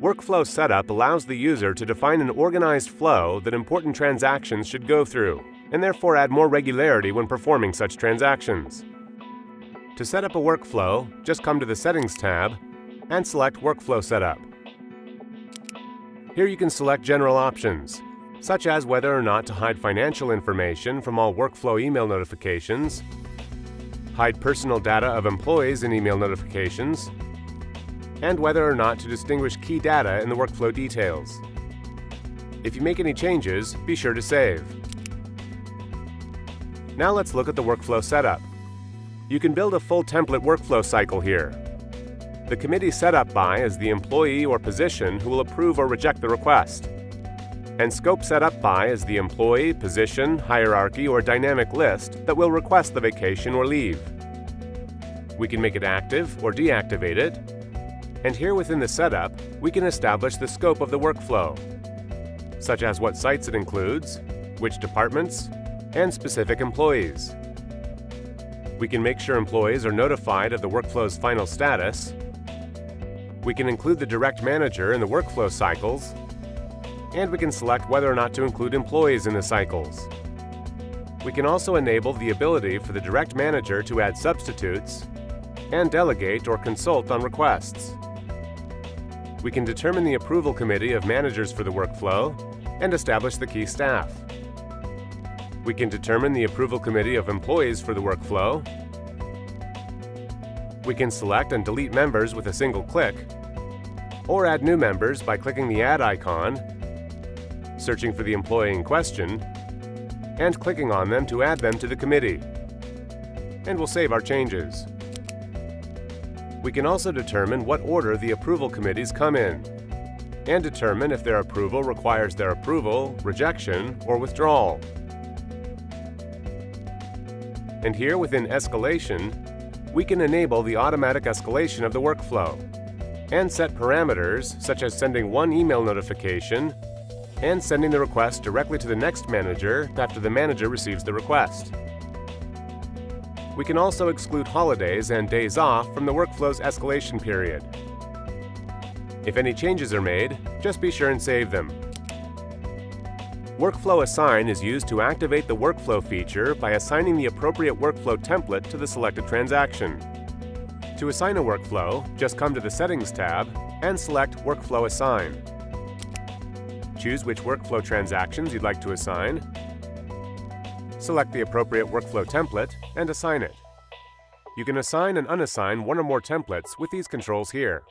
Workflow setup allows the user to define an organized flow that important transactions should go through, and therefore add more regularity when performing such transactions. To set up a workflow, just come to the Settings tab and select Workflow Setup. Here you can select general options, such as whether or not to hide financial information from all workflow email notifications, hide personal data of employees in email notifications, and whether or not to distinguish key data in the workflow details. If you make any changes, be sure to save. Now let's look at the workflow setup. You can build a full template workflow cycle here. The committee setup by is the employee or position who will approve or reject the request. And scope setup by is the employee, position, hierarchy, or dynamic list that will request the vacation or leave. We can make it active or deactivate it. And here within the setup, we can establish the scope of the workflow, such as what sites it includes, which departments, and specific employees. We can make sure employees are notified of the workflow's final status. We can include the direct manager in the workflow cycles, and we can select whether or not to include employees in the cycles. We can also enable the ability for the direct manager to add substitutes and delegate or consult on requests. We can determine the approval committee of managers for the workflow and establish the key staff. We can determine the approval committee of employees for the workflow. We can select and delete members with a single click, or add new members by clicking the Add icon, searching for the employee in question, and clicking on them to add them to the committee. And we'll save our changes. We can also determine what order the approval committees come in, and determine if their approval requires their approval, rejection, or withdrawal. And here within Escalation, we can enable the automatic escalation of the workflow and set parameters such as sending one email notification and sending the request directly to the next manager after the manager receives the request. We can also exclude holidays and days off from the workflow's escalation period. If any changes are made, just be sure and save them. Workflow Assign is used to activate the workflow feature by assigning the appropriate workflow template to the selected transaction. To assign a workflow, just come to the Settings tab and select Workflow Assign. Choose which workflow transactions you'd like to assign. Select the appropriate workflow template and assign it. You can assign and unassign one or more templates with these controls here.